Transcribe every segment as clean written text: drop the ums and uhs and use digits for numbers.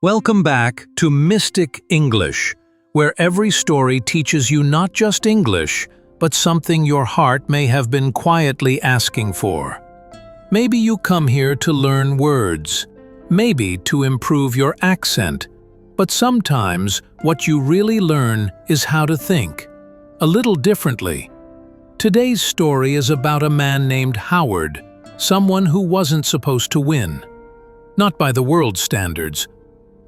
Welcome back to Mystic English, where every story teaches you not just English, but something your heart may have been quietly asking for. Maybe you come here to learn words, maybe to improve your accent, but sometimes what you really learn is how to think, a little differently. Today's story is about a man named Howard, someone who wasn't supposed to win. Not by the world's standards.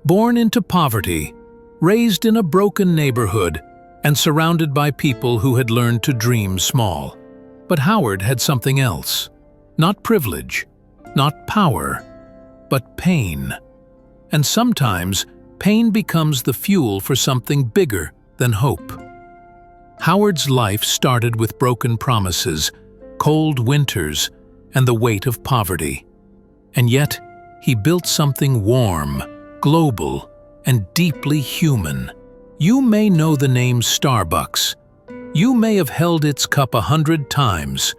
Born into poverty, raised in a broken neighborhood, and surrounded by people who had learned to dream small. But Howard had something else. Not privilege, not power, but pain. And sometimes, pain becomes the fuel for something bigger than hope. Howard's life started with broken promises, cold winters, and the weight of poverty. And yet, he built something warm, global, and deeply human. You may know the name Starbucks. You may have held its cup 100 times,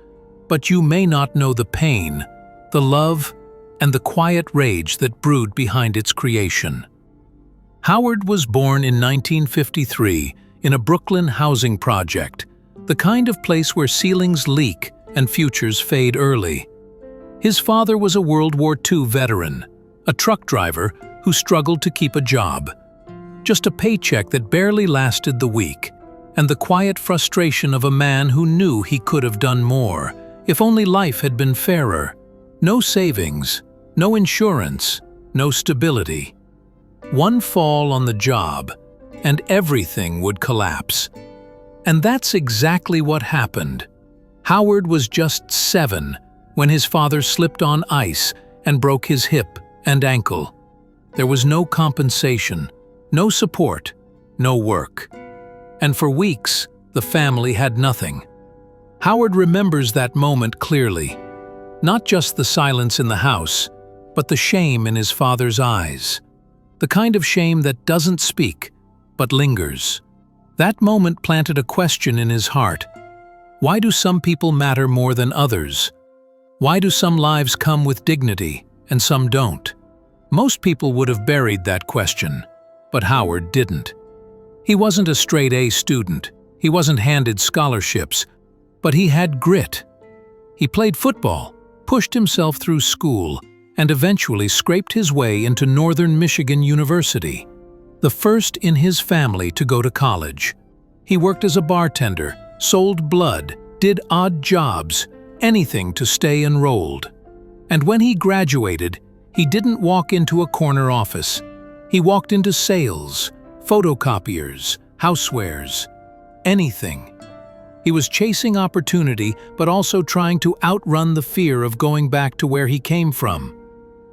but you may not know the pain, the love, and the quiet rage that brewed behind its creation. Howard was born in 1953 in a Brooklyn housing project, the kind of place where ceilings leak and futures fade early. His father was a World War II veteran, a truck driver who struggled to keep a job. Just a paycheck that barely lasted the week, and the quiet frustration of a man who knew he could have done more, if only life had been fairer. No savings, no insurance, no stability. One fall on the job, and everything would collapse. And that's exactly what happened. Howard was just 7 when his father slipped on ice and broke his hip and ankle. There was no compensation, no support, no work. And for weeks, the family had nothing. Howard remembers that moment clearly. Not just the silence in the house, but the shame in his father's eyes. The kind of shame that doesn't speak, but lingers. That moment planted a question in his heart. Why do some people matter more than others? Why do some lives come with dignity and some don't? Most people would have buried that question, but Howard didn't. He wasn't a straight-A student, he wasn't handed scholarships, but he had grit. He played football, pushed himself through school, and eventually scraped his way into Northern Michigan University, the first in his family to go to college. He worked as a bartender, sold blood, did odd jobs, anything to stay enrolled. And when he graduated, he didn't walk into a corner office. He walked into sales, photocopiers, housewares, anything. He was chasing opportunity, but also trying to outrun the fear of going back to where he came from.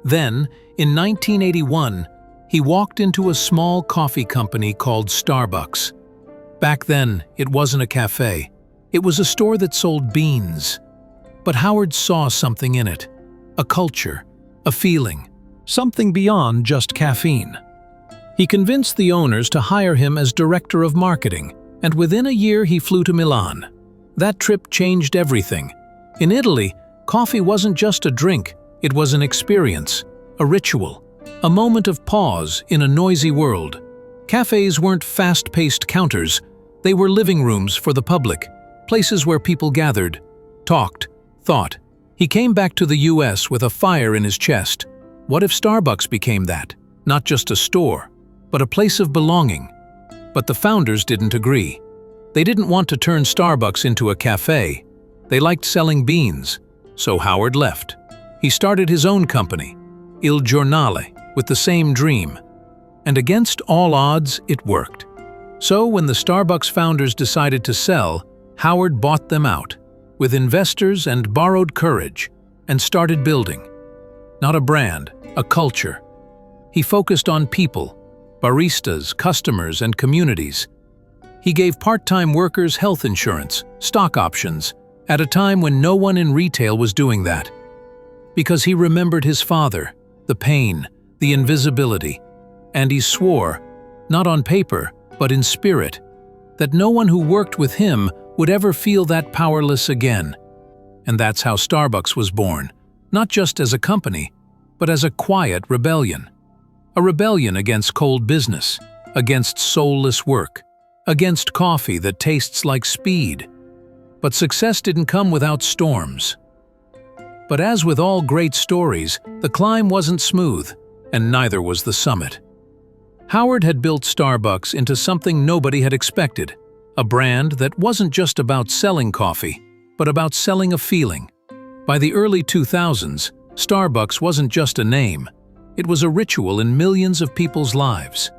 Then, in 1981, he walked into a small coffee company called Starbucks. Back then, it wasn't a cafe. It was a store that sold beans. But Howard saw something in it, a culture, a feeling, something beyond just caffeine. He convinced the owners to hire him as director of marketing, and within a year he flew to Milan. That trip changed everything. In Italy, coffee wasn't just a drink, it was an experience, a ritual, a moment of pause in a noisy world. Cafes weren't fast-paced counters, they were living rooms for the public, places where people gathered, talked, thought. He came back to the US with a fire in his chest. What if Starbucks became that? Not just a store, but a place of belonging. But the founders didn't agree. They didn't want to turn Starbucks into a cafe. They liked selling beans, so Howard left. He started his own company, Il Giornale, with the same dream. And against all odds, it worked. So when the Starbucks founders decided to sell, Howard bought them out, with investors and borrowed courage, and started building. Not a brand, a culture. He focused on people, baristas, customers, and communities. He gave part-time workers health insurance, stock options, at a time when no one in retail was doing that. Because he remembered his father, the pain, the invisibility, and he swore, not on paper, but in spirit, that no one who worked with him would ever feel that powerless again. And that's how Starbucks was born, not just as a company, but as a quiet rebellion. A rebellion against cold business, against soulless work, against coffee that tastes like speed. But success didn't come without storms. But as with all great stories, the climb wasn't smooth, and neither was the summit. Howard had built Starbucks into something nobody had expected, a brand that wasn't just about selling coffee, but about selling a feeling. By the early 2000s, Starbucks wasn't just a name, it was a ritual in millions of people's lives.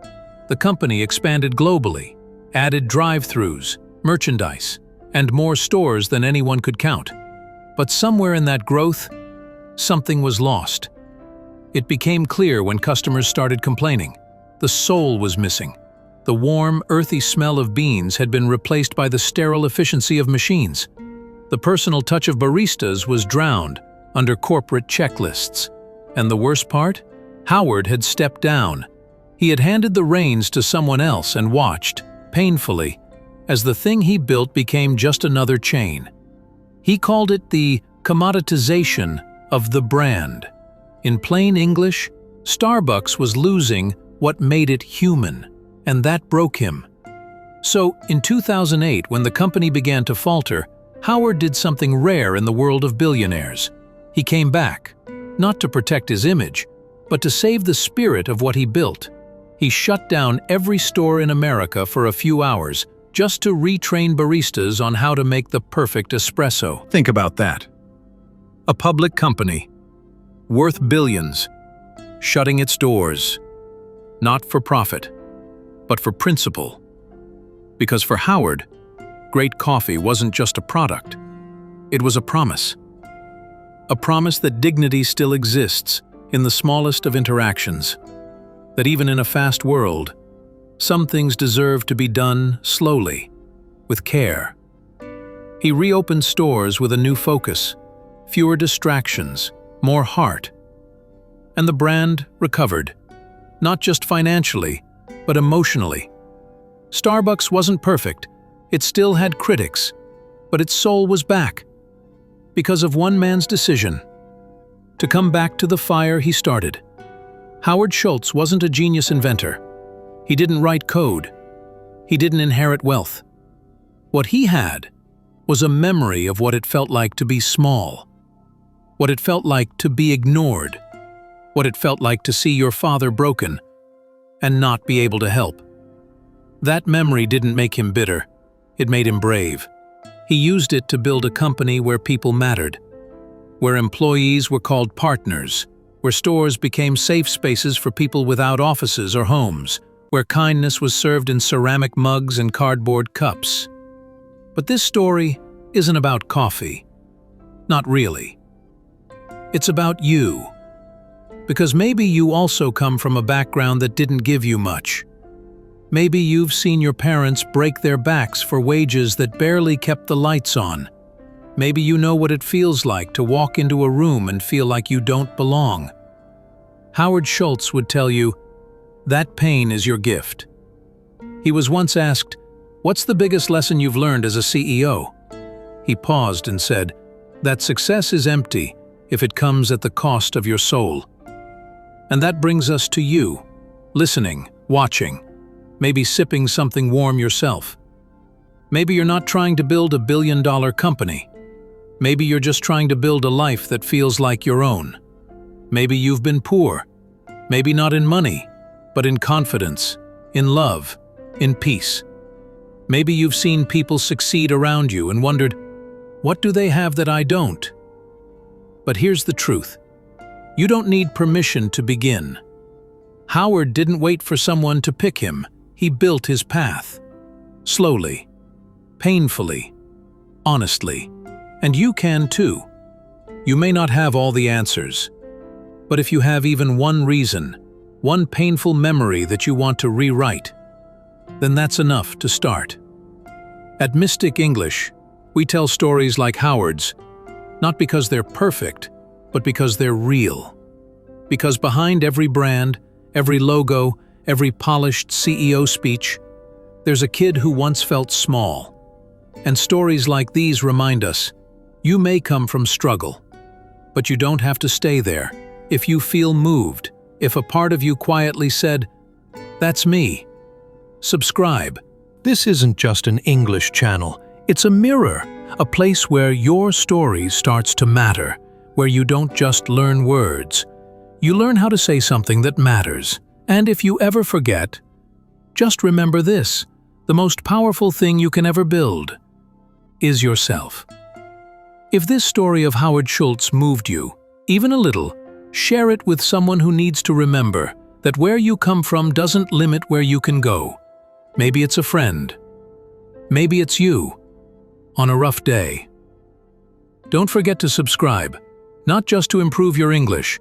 The company expanded globally, added drive-thrus, merchandise, and more stores than anyone could count. But somewhere in that growth, something was lost. It became clear when customers started complaining. The soul was missing. The warm, earthy smell of beans had been replaced by the sterile efficiency of machines. The personal touch of baristas was drowned under corporate checklists. And the worst part? Howard had stepped down. He had handed the reins to someone else and watched, painfully, as the thing he built became just another chain. He called it the commoditization of the brand. In plain English, Starbucks was losing what made it human, and that broke him. So, in 2008, when the company began to falter, Howard did something rare in the world of billionaires. He came back, not to protect his image, but to save the spirit of what he built. He shut down every store in America for a few hours, just to retrain baristas on how to make the perfect espresso. Think about that. A public company, worth billions, shutting its doors, not for profit, but for principle. Because for Howard, great coffee wasn't just a product, it was a promise. A promise that dignity still exists in the smallest of interactions, that even in a fast world, some things deserve to be done slowly, with care. He reopened stores with a new focus, fewer distractions, more heart. And the brand recovered, not just financially, but emotionally. Starbucks wasn't perfect, it still had critics, but its soul was back. Because of one man's decision, to come back to the fire he started. Howard Schultz wasn't a genius inventor. He didn't write code. He didn't inherit wealth. What he had was a memory of what it felt like to be small, what it felt like to be ignored, what it felt like to see your father broken and not be able to help. That memory didn't make him bitter, it made him brave. He used it to build a company where people mattered, where employees were called partners, where stores became safe spaces for people without offices or homes, where kindness was served in ceramic mugs and cardboard cups. But this story isn't about coffee. Not really. It's about you. Because maybe you also come from a background that didn't give you much. Maybe you've seen your parents break their backs for wages that barely kept the lights on. Maybe you know what it feels like to walk into a room and feel like you don't belong. Howard Schultz would tell you, that pain is your gift. He was once asked, "What's the biggest lesson you've learned as a CEO?" He paused and said, "That success is empty if it comes at the cost of your soul." And that brings us to you, listening, watching, maybe sipping something warm yourself. Maybe you're not trying to build a billion-dollar company. Maybe you're just trying to build a life that feels like your own. Maybe you've been poor, maybe not in money, but in confidence, in love, in peace. Maybe you've seen people succeed around you and wondered, what do they have that I don't? But here's the truth. You don't need permission to begin. Howard didn't wait for someone to pick him. He built his path. Slowly, painfully, honestly. And you can too. You may not have all the answers, but if you have even one reason, one painful memory that you want to rewrite, then that's enough to start. At Mystic English, we tell stories like Howard's, not because they're perfect, but because they're real. Because behind every brand, every logo, every polished CEO speech, there's a kid who once felt small. And stories like these remind us, you may come from struggle, but you don't have to stay there. If you feel moved, if a part of you quietly said, "That's me"? Subscribe. This isn't just an English channel. It's a mirror, a place where your story starts to matter, where you don't just learn words. You learn how to say something that matters. And if you ever forget, just remember this: the most powerful thing you can ever build is yourself. If this story of Howard Schultz moved you, even a little, share it with someone who needs to remember that where you come from doesn't limit where you can go. Maybe it's a friend. Maybe it's you, on a rough day. Don't forget to subscribe, not just to improve your English,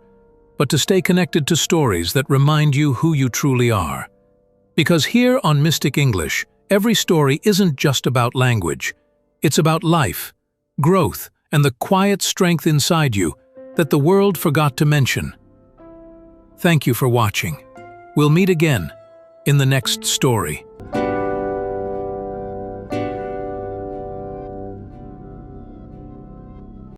but to stay connected to stories that remind you who you truly are. Because here on Mystic English, every story isn't just about language. It's about life, growth, and the quiet strength inside you that the world forgot to mention. Thank you for watching. We'll meet again in the next story.